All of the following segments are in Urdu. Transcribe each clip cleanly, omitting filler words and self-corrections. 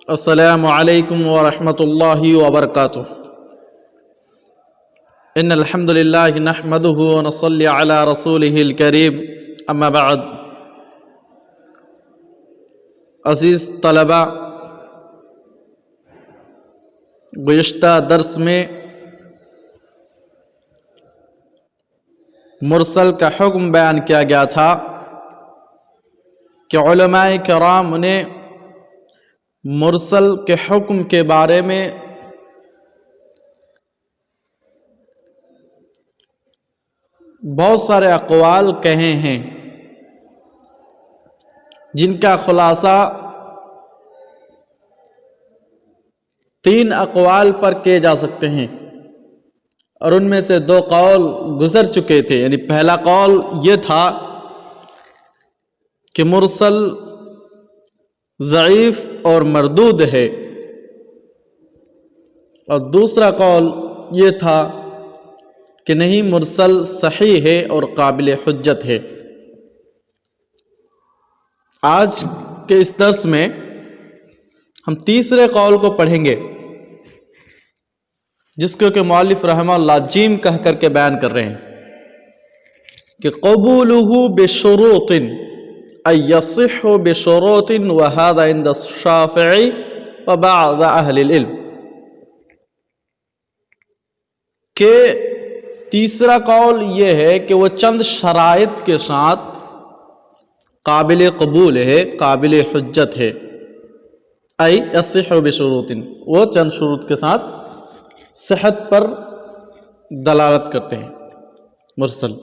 السلام علیکم ورحمۃ اللہ وبرکاتہ۔ ان الحمد للہ نحمدہ ونصلی علی رسولہ الکریم، اما بعد۔ عزیز طلباء، گزشتہ درس میں مرسل کا حکم بیان کیا گیا تھا کہ علماء کرام نے مرسل کے حکم کے بارے میں بہت سارے اقوال کہے ہیں، جن کا خلاصہ 3 اقوال پر کیے جا سکتے ہیں، اور ان میں سے 2 قول گزر چکے تھے۔ یعنی پہلا قول یہ تھا کہ مرسل ضعیف اور مردود ہے، اور دوسرا قول یہ تھا کہ نہیں، مرسل صحیح ہے اور قابل حجت ہے۔ آج کے اس درس میں ہم تیسرے قول کو پڑھیں گے، جس کو کہ مؤلف رحمہ اللہ جیم کہہ کر کے بیان کر رہے ہیں کہ قبولہ بشروط أن يصح بشروط وهذا عند الشافعي وبعض أهل العلم، کہ تیسرا قول یہ ہے کہ وہ چند شرائط کے ساتھ قابل قبول ہے، قابل حجت ہے۔ أي يصح بشروط، وہ چند شروط کے ساتھ صحت پر دلالت کرتے ہیں مرسل۔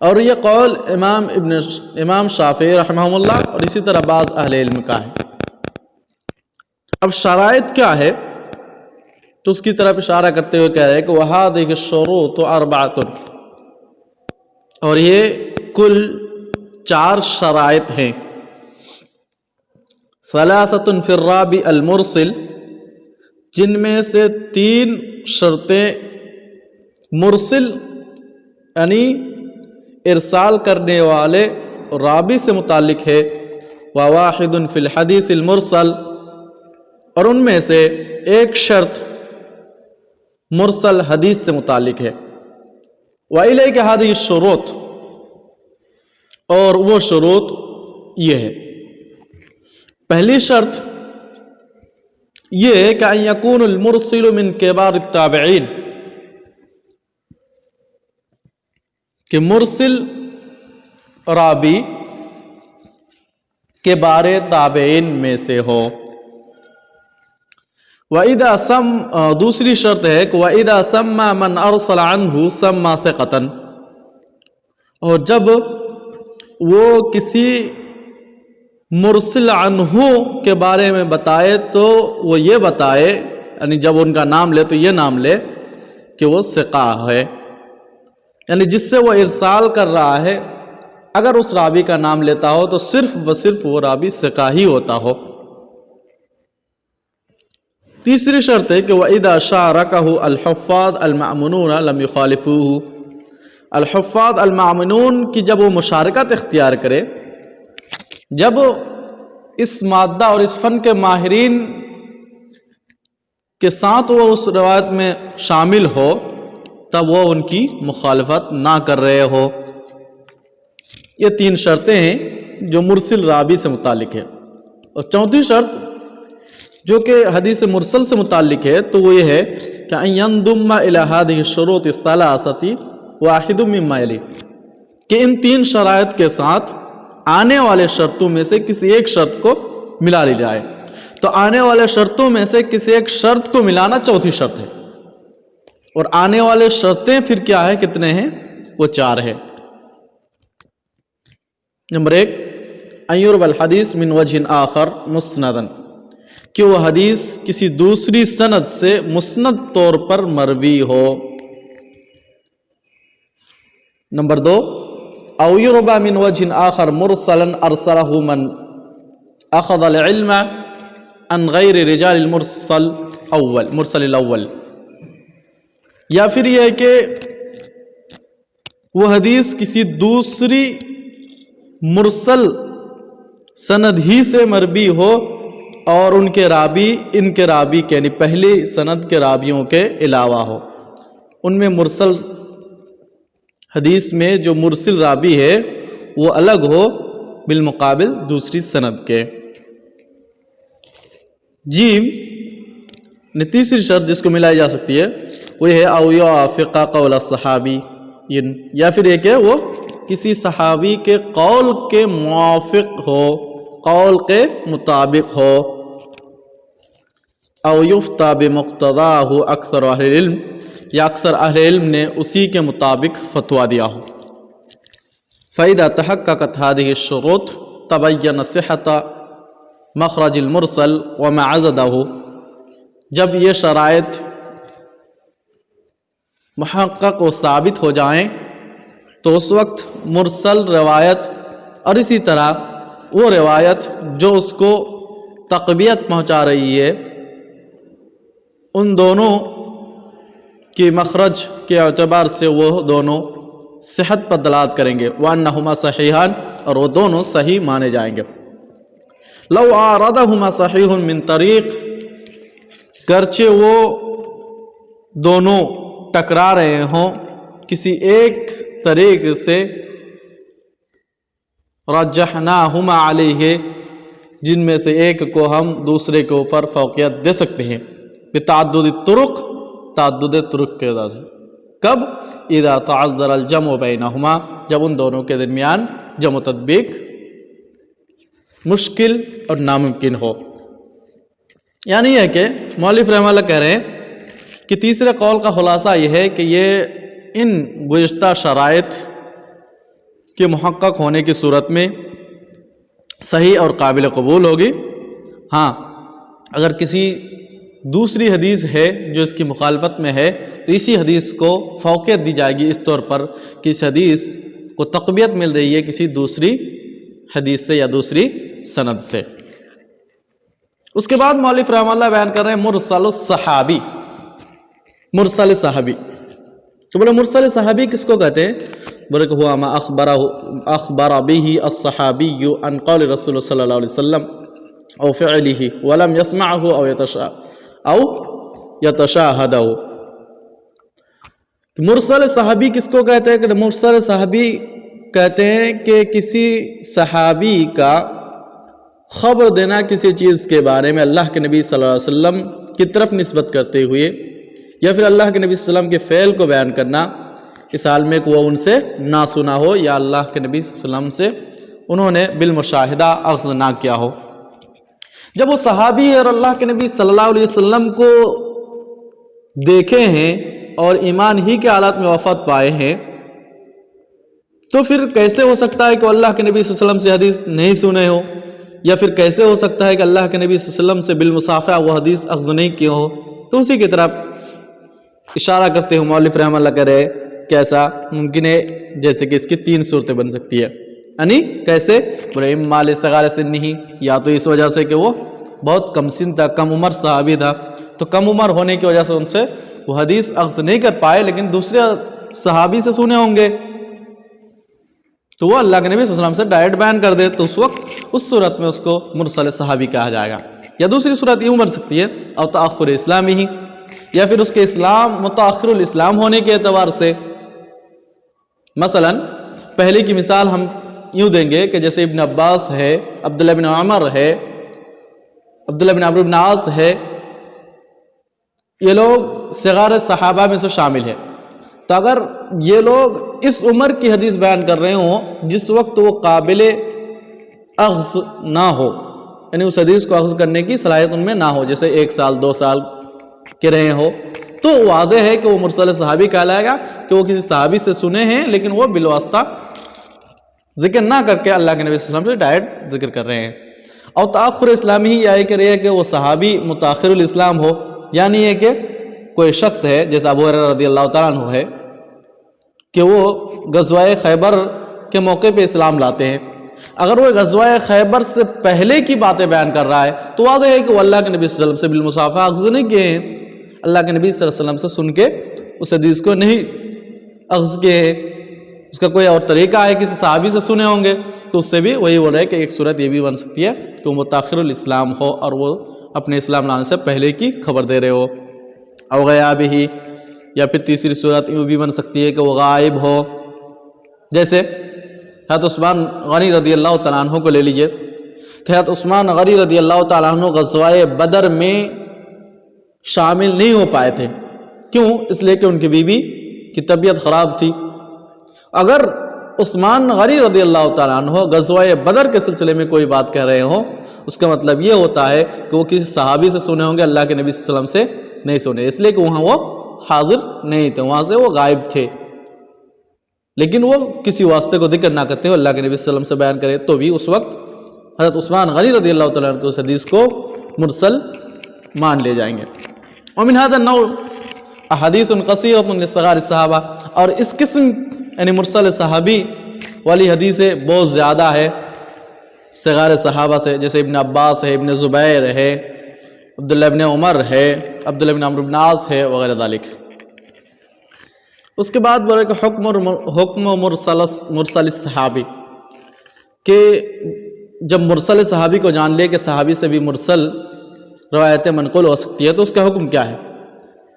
اور یہ قول امام شافعی رحمہ اللہ اور اسی طرح بعض اہل علم کا ہے۔ اب شرائط کیا ہے تو اس کی طرف اشارہ کرتے ہوئے کہہ رہے ہیں کہ وَهَذِهِ الشُّرُوطُ أَرْبَعَةٌ، اور یہ کل 4 شرائط ہیں۔ ثَلَاثَةٌ فِي الرَّابِ الْمُرْسِلِ، جن میں سے 3 شرطیں مرسل یعنی ارسال کرنے والے راوی سے متعلق ہے، وَوَاحِدٌ فِي الْحَدِيثِ الْمُرْسَلِ، اور ان میں سے ایک شرط مرسل حدیث سے متعلق ہے۔ وَإِلَيْكَ هَذِهِ الشُّرُوطُ، اور وہ شروط یہ ہے۔ پہلی شرط یہ ہے کہ أَن يَكُونُ الْمُرْسِلُ مِنْ كِبَارِ التَّابِعِينَ، کہ مرسل راوی کے بارے تابعین میں سے ہو۔ دوسری شرط ہے کہ وَإِذَا سَمَّى مَنْ أَرْسَلَ عَنْهُ سَمَّى ثِقَةً، اور جب وہ کسی مرسل عنہ کے بارے میں بتائے تو وہ یہ بتائے، یعنی جب ان کا نام لے تو یہ نام لے کہ وہ ثقہ ہے، یعنی جس سے وہ ارسال کر رہا ہے اگر اس راوی کا نام لیتا ہو تو صرف و صرف وہ راوی ثقہ ہی ہوتا ہو۔ تیسری شرط ہے کہ وَإِذَا شَارَكَهُ الْحُفَّاظُ الْمَأْمُونُونَ لَمْ يُخَالِفُوهُ، الحفاظ المأمونون کی جب وہ مشارکت اختیار کرے، جب اس مادہ اور اس فن کے ماہرین کے ساتھ وہ اس روایت میں شامل ہو، تب وہ ان کی مخالفت نہ کر رہے ہو۔ یہ 3 شرطیں ہیں جو مرسل راوی سے متعلق ہے۔ اور چوتھی شرط جو کہ حدیث مرسل سے متعلق ہے تو وہ یہ ہے کہ أن ينضم إلى هذه الشروط الثلاثة واحد مما يلي، کہ ان 3 شرائط کے ساتھ آنے والے شرطوں میں سے کسی ایک شرط کو ملا لی جائے۔ تو آنے والے شرطوں میں سے کسی ایک شرط کو ملانا چوتھی شرط ہے، اور آنے والے شرطیں پھر کیا ہے، کتنے ہیں؟ وہ 4 ہے۔ نمبر 1 أن يروى الحديث من وجه آخر مسندا، کہ وہ حدیث کسی دوسری سند سے مسند طور پر مروی ہو۔ نمبر 2 أو يروى من وجه آخر مرسلا أرسله من أخذ العلم عن غير رجال المرسل الأول، یا پھر یہ ہے کہ وہ حدیث کسی دوسری مرسل سند ہی سے مروی ہو اور ان کے راوی ان کے راوی کے یعنی پہلی سند کے راویوں کے علاوہ ہو. ان میں مرسل حدیث میں جو مرسل راوی ہے وہ الگ ہو بالمقابل دوسری سند کے. جیم تیسری شرط جس کو ملائی جا سکتی ہے وہ ہے او یوافق قول الصحابی، یا پھر ایک ہے وہ کسی صحابی کے قول کے موافق ہو، قول کے مطابق ہو. او یفتیٰ بمقتضاہ اکثر اہل العلم، یا اکثر اہل علم نے اسی کے مطابق فتویٰ دیا ہو. فَإِذَا تَحَقَّقَتْ هَذِهِ الشُّرُوطُ تَبَيَّنَ صِحَّةُ مخرج المرسل وما عزدہ، جب یہ شرائط محقق و ثابت ہو جائیں تو اس وقت مرسل روایت اور اسی طرح وہ روایت جو اس کو تقویت پہنچا رہی ہے ان دونوں کی مخرج کے اعتبار سے وہ دونوں صحت پر دلالت کریں گے. وَأَنَّهُمَا صَحِيحَانِ، اور وہ دونوں صحیح مانے جائیں گے. لَوْ عَارَضَهُمَا صَحِيحٌ مِّن طَرِيق، گرچہ وہ دونوں ٹکرا رہے ہوں کسی ایک طریق سے، رجحناہما علیہ، جن میں سے ایک کو ہم دوسرے کے اوپر فوقیت دے سکتے ہیں. بتعدد الطرق، تعدد طرق کے وجہ سے. کب؟ اذا تعذر الجمع بینہما، جب ان دونوں کے درمیان جمع تطبیق مشکل اور ناممکن ہو. یعنی یہ کہ مؤلف رحمہ اللہ کہہ رہے ہیں کہ تیسرے قول کا خلاصہ یہ ہے کہ یہ ان گزشتہ شرائط کے محقق ہونے کی صورت میں صحیح اور قابل قبول ہوگی. ہاں اگر کسی دوسری حدیث ہے جو اس کی مخالفت میں ہے تو اسی حدیث کو فوقیت دی جائے گی اس طور پر کہ اس حدیث کو تقویت مل رہی ہے کسی دوسری حدیث سے یا دوسری سند سے. اس کے بعد مؤلف رحمہ اللہ بیان کر رہے ہیں مرسل الصحابی. مرسل صحابی تو بولے مرسل صحابی کس کو کہتے ہیں؟ بولے کہ ہوا ما اخبر به الصحابی عن قول رسول صلی اللہ علیہ وسلم او فعله ولم يسمعه او یتشاہدہ. مرسل صحابی کس کو کہتے ہیں؟ کہ مرسل صحابی کہتے ہیں کہ کسی صحابی کا خبر دینا کسی چیز کے بارے میں اللہ کے نبی صلی اللہ علیہ وسلم کی طرف نسبت کرتے ہوئے، یا پھر اللہ کے نبی صلی اللہ علیہ وسلم کے فعل کو بیان کرنا اس حال میں کہ وہ ان سے نہ سنا ہو یا اللہ کے نبی صلی اللہ علیہ وسلم سے انہوں نے بالمشاہدہ اخذ نہ کیا ہو. جب وہ صحابی اور اللہ کے نبی صلی اللہ علیہ وسلم کو دیکھے ہیں اور ایمان ہی کے حالات میں وفات پائے ہیں تو پھر کیسے ہو سکتا ہے کہ اللہ کے نبی صلی اللہ علیہ وسلم سے حدیث نہیں سنے ہو، یا پھر کیسے ہو سکتا ہے کہ اللہ کے نبی صلی اللہ علیہ وسلم سے بالمصافحہ وہ حدیث اخذ نہیں کیا ہو؟ تو اسی کی طرف اشارہ کرتے ہوئے مؤلف رحمہ اللہ کہہ رہے کہ ایسا ممکن ہے جیسے کہ اس کی تین صورتیں بن سکتی ہے. یعنی کیسے؟ بولے اما لصغار سنہ، یا تو اس وجہ سے کہ وہ بہت کم سن تھا، کم عمر صحابی تھا، تو کم عمر ہونے کی وجہ سے ان سے وہ حدیث اخذ نہیں کر پائے، لیکن دوسرے صحابی سے سنے ہوں گے تو وہ اللہ کے نبی صلی اللہ علیہ وسلم سے ڈائریکٹ بیان کر دے، تو اس وقت اس صورت میں اس کو مرسل صحابی کہا جائے گا. یا دوسری صورت یوں بن سکتی ہے او تاخر اسلامی ہی، یا پھر اس کے اسلام متاخر الاسلام ہونے کے اعتبار سے. مثلا پہلے کی مثال ہم یوں دیں گے کہ جیسے ابن عباس ہے، عبداللہ بن عمر ہے، عبداللہ بن عمرو بن عاص ہے، یہ لوگ صغار صحابہ میں سے شامل ہے. تو اگر یہ لوگ اس عمر کی حدیث بیان کر رہے ہوں جس وقت وہ قابل اخذ نہ ہو، یعنی اس حدیث کو اخذ کرنے کی صلاحیت ان میں نہ ہو، جیسے 1 سال 2 سال کے رہے ہو، تو واضح ہے کہ وہ مرسل صحابی کہلائے گا کہ وہ کسی صحابی سے سنے ہیں لیکن وہ بالواسطہ ذکر نہ کر کے اللہ کے نبی صلی اللہ علیہ وسلم سے ڈائریکٹ ذکر کر رہے ہیں. اور تاخر اسلامی ہی یہ کہ رہے ہے کہ وہ صحابی متاخر الاسلام ہو، یعنی یہ کہ کوئی شخص ہے جیسا ابو ہریرہ رضی اللہ تعالیٰ عنہ ہے کہ وہ غزوہ خیبر کے موقع پہ اسلام لاتے ہیں. اگر وہ غزوہ خیبر سے پہلے کی باتیں بیان کر رہا ہے تو واضح ہے کہ وہ اللہ کے نبی صلی اللہ علیہ وسلم سے بالمصافحہ اخذ نہیں کیے ہیں، اللہ کے نبی صلی اللہ علیہ وسلم سے سن کے اس حدیث کو نہیں اخذ کیے ہیں. اس کا کوئی اور طریقہ ہے کسی صحابی سے سنے ہوں گے تو اس سے بھی وہی بول رہے ہیں کہ ایک صورت یہ بھی بن سکتی ہے کہ وہ متاخر الاسلام ہو اور وہ اپنے اسلام لانے سے پہلے کی خبر دے رہے ہو، او غیاب ہی، یا پھر تیسری صورت یہ بھی بن سکتی ہے کہ وہ غائب ہو، جیسے حضرت عثمان غنی رضی اللہ تعالیٰ عنہ کو لے لیجئے کہ حضرت عثمان غنی رضی اللہ تعالیٰ عنہ غزوہ بدر میں شامل نہیں ہو پائے تھے، کیوں؟ اس لیے کہ ان کی بیوی کی طبیعت خراب تھی۔ اگر عثمان غنی رضی اللہ تعالیٰ عنہ غزوہ بدر کے سلسلے میں کوئی بات کہہ رہے ہوں، اس کا مطلب یہ ہوتا ہے کہ وہ کسی صحابی سے سنے ہوں گے، اللہ کے نبی صلی اللہ علیہ وسلم سے نہیں سنے، اس لیے کہ وہاں وہ حاضر نہیں تھے، وہاں سے وہ غائب تھے، لیکن وہ کسی واسطے کو ذکر نہ کرتے ہو، اللہ کے نبی صلی اللہ علیہ وسلم سے بیان کرے تو بھی اس وقت حضرت عثمان غنی رضی اللہ تعالیٰ عنہ اس حدیث کو مرسل مان لے جائیں گے۔ ومن هذا النوع احادیث قصیرۃ لصغار الصحابہ، اور اس قسم یعنی مرسل صحابی والی حدیثیں بہت زیادہ ہے صغار صحابہ سے، جیسے ابن عباس ہے، ابن زبیر ہے، عبداللہ ابن عمر ہے، عبداللہ ابن عمرو بن عاص ہے وغیرہ ذالک۔ اس کے بعد بولے کہ حکم مرسل صحابی، کہ جب مرسل صحابی کو جان لے کہ صحابی سے بھی مرسل روایتیں منقول ہو سکتی ہے تو اس کا حکم کیا ہے؟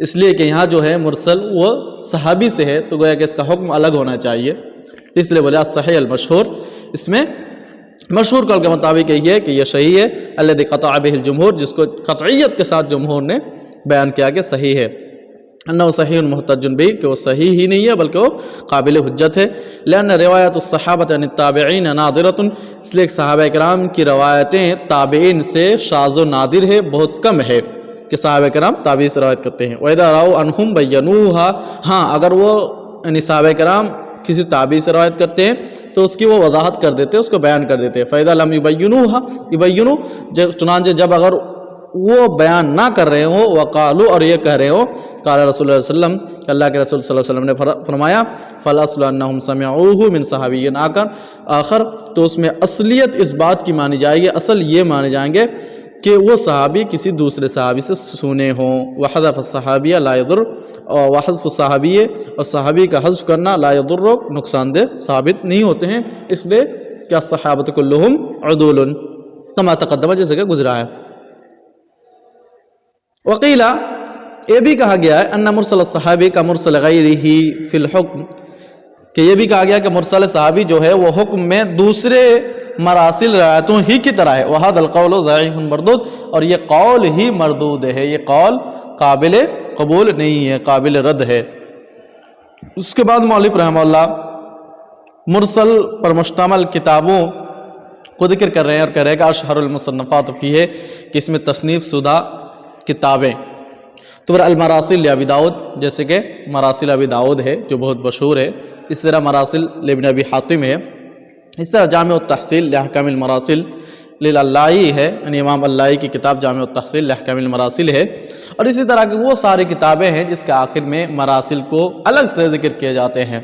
اس لیے کہ یہاں جو ہے مرسل وہ صحابی سے ہے تو گویا کہ اس کا حکم الگ ہونا چاہیے، اس لیے بولے الصحیح المشہور، اس میں مشہور قول کے مطابق یہ ہے کہ یہ صحیح ہے، الذی قطع بہ الجمہور، جس کو قطعیت کے ساتھ جمہور نے بیان کیا کہ صحیح ہے، انہ صحیح محتج بہ، کہ وہ صحیح ہی نہیں ہے بلکہ وہ قابل حجت ہے، لأن روایت الصحابہ عن التابعین نادرۃ، اس لیے صحابہ کرام کی روایتیں تابعین سے شاذ و نادر ہے، بہت کم ہے کہ صحابہ کرام تابعی سے روایت کرتے ہیں۔ وَإِذَا رَأَوْا عَنْهُمْ بَيَّنُوهَا، ہاں اگر وہ یعنی صحابہ کرام کسی تابعی سے روایت کرتے ہیں تو اس کی وہ وضاحت کر دیتے ہیں، اس کو بیان کر دیتے ہیں۔ فَإِذَا لَمْ يُبَيِّنُوا، چنانچہ جب اگر وہ بیان نہ کر رہے ہوں، وقالوا، اور یہ کہہ رہے ہوں، قال رسول اللہ صلی اللہ علیہ وسلم، کہ اللہ کے رسول صلی اللہ علیہ وسلم نے فرمایا، فَالْأَصْلُ أَنَّهُمْ سَمِعُوهُ مِنْ صَحَابِيٍّ آخر، تو اس میں اصلیت اس بات کی مانی جائے گی، اصل یہ مانے جائیں گے کہ وہ صحابی کسی دوسرے صحابی سے سنے ہوں۔ وحذف الصحابیہ لا یضر، اور وحذف الصحابیہ، اور صحابی کا حذف کرنا لا یضر، نقصان دہ ثابت نہیں ہوتے ہیں، اس لیے کہ الصحابۃ کلہم عدول، کما تقدم، جیسے کہ گزرا ہے۔ وقیل، یہ بھی کہا گیا ہے، ان مرسل الصحابی کا مرسل غیرہ فی الحکم، کہ یہ بھی کہا گیا کہ مرسل صحابی جو ہے وہ حکم میں دوسرے مراسل روایتوں ہی کی طرح ہے۔ وَهَذَا الْقَوْلُ ضَعِيفٌ مردود، اور یہ قول ہی مردود ہے، یہ قول قابل قبول نہیں ہے، قابل رد ہے۔ اس کے بعد مؤلف رحمہ اللہ مرسل پر مشتمل کتابوں کو ذکر کر رہے ہیں اور کہہ رہے ہیں کہ اشہر المصنفات فی ہے، کہ اس میں تصنیف شدہ کتابیں، تو المراسل ابی داؤد، جیسے کہ مراسل ابی داؤد ہے جو بہت مشہور ہے، اس طرح مراسل ابن ابی حاتم ہے، اس طرح جامع التحصیل لأحکام المراسل للعلائی ہے، یعنی امام علائی کی کتاب جامع التحصیل لأحکام المراسل ہے، اور اسی طرح کی وہ ساری کتابیں ہیں جس کے آخر میں مراسل کو الگ سے ذکر کیے جاتے ہیں۔